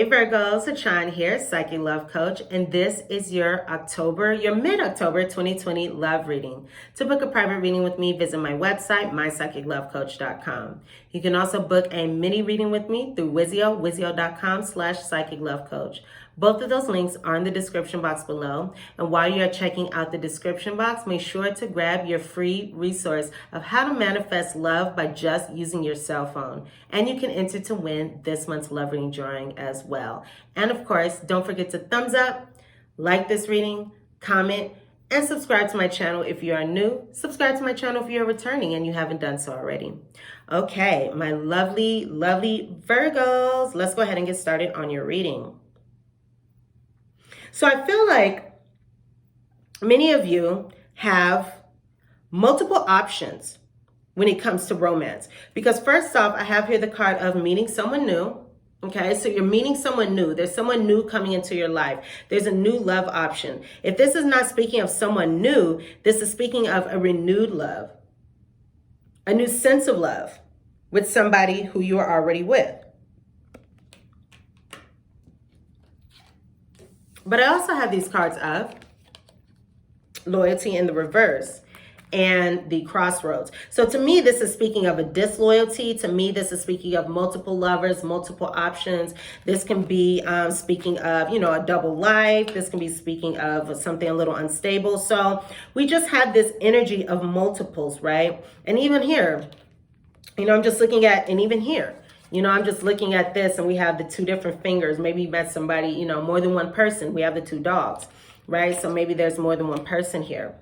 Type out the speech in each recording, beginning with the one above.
Hey Virgos, Achan here, Psychic Love Coach, and this is your mid-October 2020 love reading. To book a private reading with me, visit my website, mypsychiclovecoach.com. You can also book a mini reading with me through wizio.com/psychiclovecoach. Both of those links are in the description box below. And while you're checking out the description box, make sure to grab your free resource of how to manifest love by just using your cell phone. And you can enter to win this month's love reading drawing as well. And of course, don't forget to thumbs up, like this reading, comment, and subscribe to my channel if you are new. Subscribe to my channel if you're returning and you haven't done so already. Okay, my lovely, lovely Virgos, let's go ahead and get started on your reading. So I feel like many of you have multiple options when it comes to romance. Because first off, I have here the card of meeting someone new. Okay, so you're meeting someone new. There's someone new coming into your life. There's a new love option. If this is not speaking of someone new, this is speaking of a renewed love, a new sense of love with somebody who you are already with. But I also have these cards of loyalty in the reverse and the crossroads. So to me, this is speaking of a disloyalty. To me, this is speaking of multiple lovers, multiple options. This can be speaking of, a double life. This can be speaking of something a little unstable. So we just have this energy of multiples, right? And even here, I'm just looking at, and even here, I'm just looking at this and we have the two different fingers. Maybe you met somebody, more than one person. We have the two dogs, right? So maybe there's more than one person here.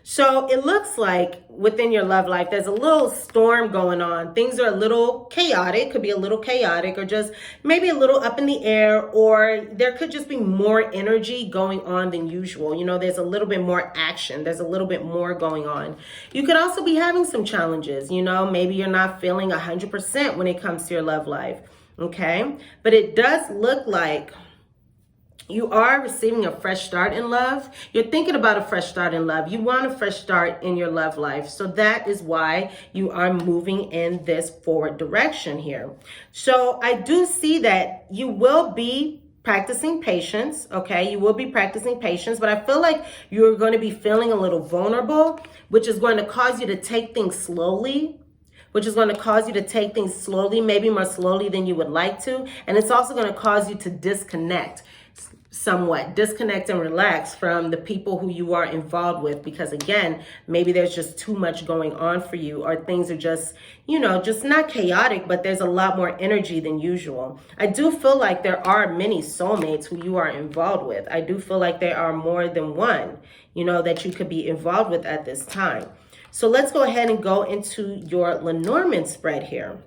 So it looks like within your love life, there's a little storm going on. Things are a little chaotic, could be a little chaotic or just maybe a little up in the air, or there could just be more energy going on than usual. There's a little bit more action. There's a little bit more going on. You could also be having some challenges. Maybe you're not feeling 100% when it comes to your love life. Okay. But it does look like you are receiving a fresh start in love. You're thinking about a fresh start in love. You want a fresh start in your love life. So that is why you are moving in this forward direction here. So I do see that you will be practicing patience, okay? You will be practicing patience, but I feel like you're going to be feeling a little vulnerable, which is going to cause you to take things slowly. Maybe more slowly than you would like to. And it's also going to cause you to disconnect and relax from the people who you are involved with, because again, maybe there's just too much going on for you, or things are just, just not chaotic, but there's a lot more energy than usual. I do feel like there are many soulmates who you are involved with. I do feel like there are more than one, that you could be involved with at this time. So let's go ahead and go into your Lenormand spread here.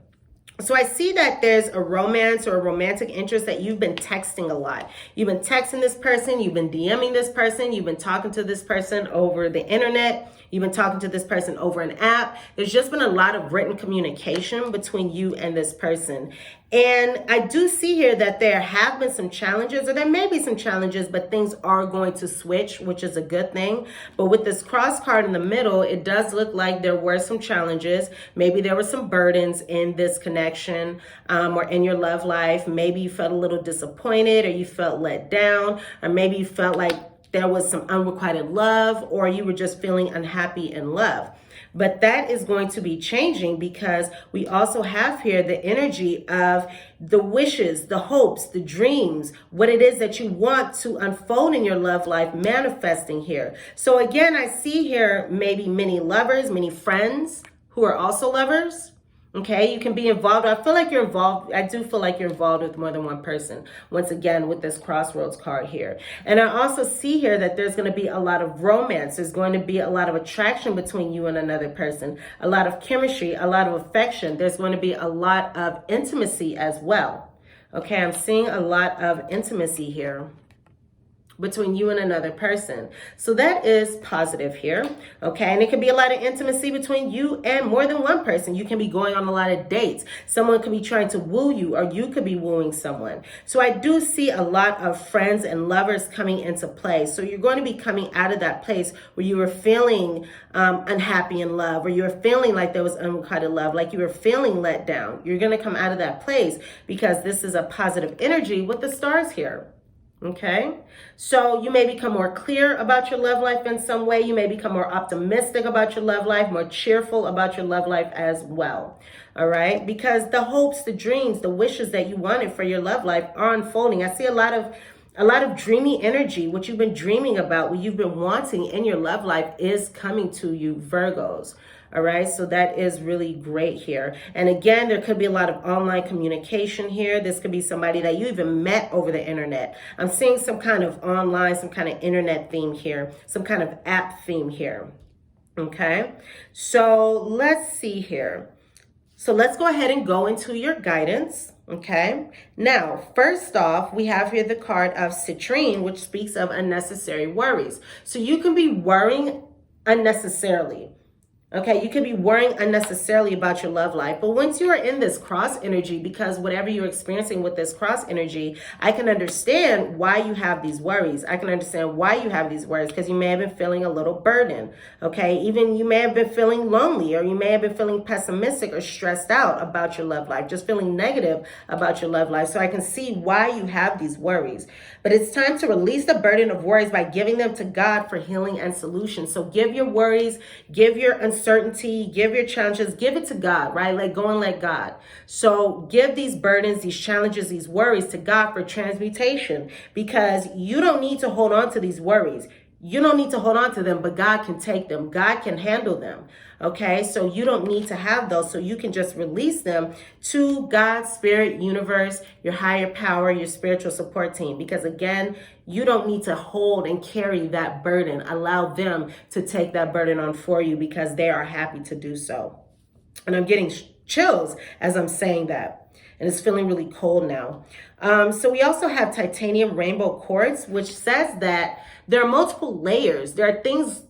So I see that there's a romance or a romantic interest that you've been texting a lot. You've been texting this person, you've been DMing this person, you've been talking to this person over the internet, you've been talking to this person over an app. There's just been a lot of written communication between you and this person. And I do see here that there have been some challenges, or there may be some challenges, but things are going to switch, which is a good thing. But with this cross card in the middle, it does look like there were some challenges. Maybe there were some burdens in this connection or in your love life. Maybe you felt a little disappointed, or you felt let down, or maybe you felt like there was some unrequited love, or you were just feeling unhappy in love. But that is going to be changing, because we also have here the energy of the wishes, the hopes, the dreams, what it is that you want to unfold in your love life manifesting here. So again, I see here maybe many lovers, many friends who are also lovers. Okay, you can be involved. I feel like you're involved. I do feel like you're involved with more than one person. Once again, with this crossroads card here. And I also see here that there's going to be a lot of romance. There's going to be a lot of attraction between you and another person. A lot of chemistry, a lot of affection. There's going to be a lot of intimacy as well. Okay, I'm seeing a lot of intimacy here between you and another person. So that is positive here, okay? And it could be a lot of intimacy between you and more than one person. You can be going on a lot of dates. Someone could be trying to woo you, or you could be wooing someone. So I do see a lot of friends and lovers coming into play. So you're going to be coming out of that place where you were feeling unhappy in love, or you were feeling like there was unrequited love, like you were feeling let down. You're going to come out of that place because this is a positive energy with the stars here. Okay, so you may become more clear about your love life in some way. You may become more optimistic about your love life, more cheerful about your love life as well. All right, because the hopes, the dreams, the wishes that you wanted for your love life are unfolding. I see a lot of dreamy energy. What you've been dreaming about, what you've been wanting in your love life is coming to you, Virgos. All right, so that is really great here. And again, there could be a lot of online communication here. This could be somebody that you even met over the internet. I'm seeing some kind of online, some kind of internet theme here, some kind of app theme here. Okay, so let's see here. So let's go ahead and go into your guidance. Okay, now, first off, we have here the card of citrine, which speaks of unnecessary worries. So you can be worrying unnecessarily. Okay, you could be worrying unnecessarily about your love life. But once you are in this cross energy, because whatever you're experiencing with this cross energy, I can understand why you have these worries. I can understand why you have these worries, because you may have been feeling a little burden. Okay, even you may have been feeling lonely, or you may have been feeling pessimistic or stressed out about your love life, just feeling negative about your love life. So I can see why you have these worries. But it's time to release the burden of worries by giving them to God for healing and solutions. So give your worries, give your uncertainty, give your challenges, give it to God, right? Let go and let God. So give these burdens, these challenges, these worries to God for transmutation, because you don't need to hold on to these worries. You don't need to hold on to them, but God can take them. God can handle them. Okay, so you don't need to have those. So you can just release them to God, spirit, universe, your higher power, your spiritual support team. Because again, you don't need to hold and carry that burden. Allow them to take that burden on for you, because they are happy to do so. And I'm getting chills as I'm saying that. And it's feeling really cold now. So we also have titanium rainbow quartz, which says that there are multiple layers. There are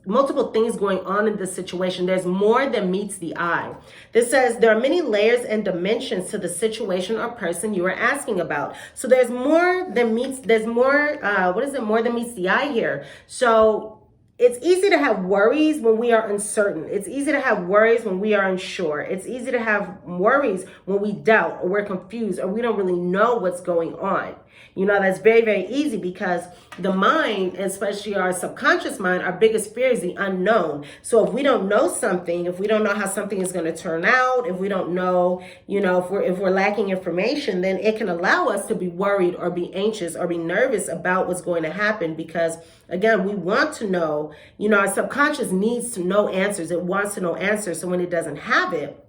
multiple things going on in this situation. There's more than meets the eye. This says there are many layers and dimensions to the situation or person you are asking about. So there's more than meets, more than meets the eye here. So it's easy to have worries when we are uncertain. It's easy to have worries when we are unsure. It's easy to have worries when we doubt, or we're confused, or we don't really know what's going on. You know, that's very, very easy, because the mind, especially our subconscious mind, our biggest fear is the unknown. So if we don't know something, if we don't know how something is going to turn out, if we don't know, you know, if we're lacking information, then it can allow us to be worried or be anxious or be nervous about what's going to happen, because again, we want to know, you know, our subconscious needs to know answers. It wants to know answers. So when it doesn't have it,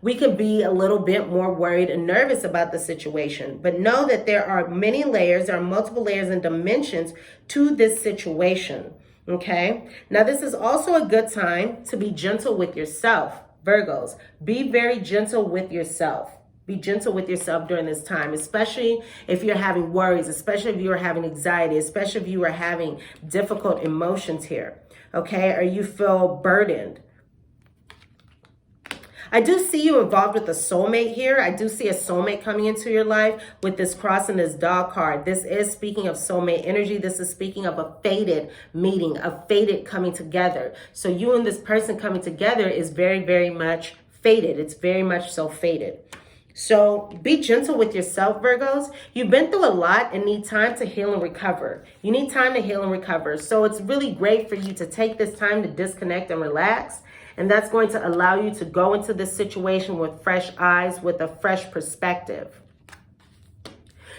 we could be a little bit more worried and nervous about the situation. But know that there are many layers, there are multiple layers and dimensions to this situation, okay? Now, this is also a good time to be gentle with yourself, Virgos. Be very gentle with yourself. Be gentle with yourself during this time, especially if you're having worries, especially if you are having anxiety, especially if you are having difficult emotions here, okay? Or you feel burdened. I do see you involved with a soulmate here. I do see a soulmate coming into your life with this cross and this dog card. This is speaking of soulmate energy. This is speaking of a fated meeting, a fated coming together. So you and this person coming together is very, very much fated. It's very much so fated. So be gentle with yourself, Virgos. You've been through a lot and need time to heal and recover. You need time to heal and recover. So it's really great for you to take this time to disconnect and relax. And that's going to allow you to go into this situation with fresh eyes, with a fresh perspective.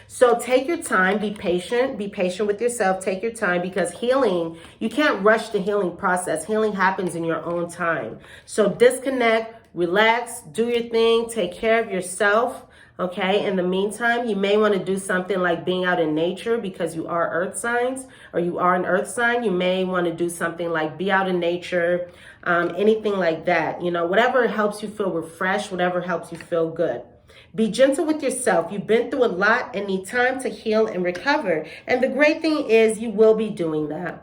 So take your time, be patient with yourself, take your time, because healing, you can't rush the healing process. Healing happens in your own time. So disconnect, relax, do your thing, take care of yourself. Okay, in the meantime, you may want to do something like being out in nature, because you are earth signs, or you are an earth sign. You may want to do something like be out in nature, anything like that. You know, whatever helps you feel refreshed, whatever helps you feel good. Be gentle with yourself. You've been through a lot and need time to heal and recover. And the great thing is you will be doing that.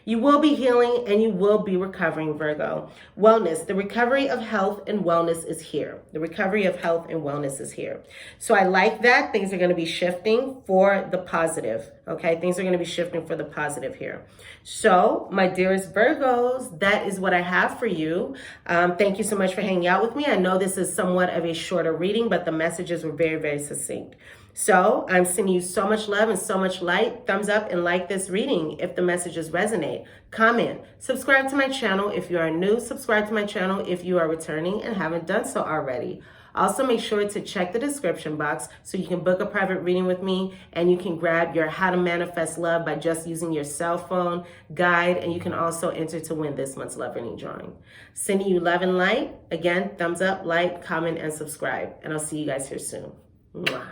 You will be healing and you will be recovering, Virgo. Wellness, the recovery of health and wellness is here. The recovery of health and wellness is here. So I like that. Things are going to be shifting for the positive. Okay, things are going to be shifting for the positive here. So, my dearest Virgos, that is what I have for you. Thank you so much for hanging out with me. I know this is somewhat of a shorter reading, but the messages were very, very succinct. So I'm sending you so much love and so much light. Thumbs up and like this reading if the messages resonate. Comment. Subscribe to my channel if you are new. Subscribe to my channel if you are returning and haven't done so already. Also, make sure to check the description box so you can book a private reading with me, and you can grab your How to Manifest Love by just using your cell phone guide, and you can also enter to win this month's love reading drawing. Sending you love and light. Again, thumbs up, like, comment, and subscribe. And I'll see you guys here soon. Mwah.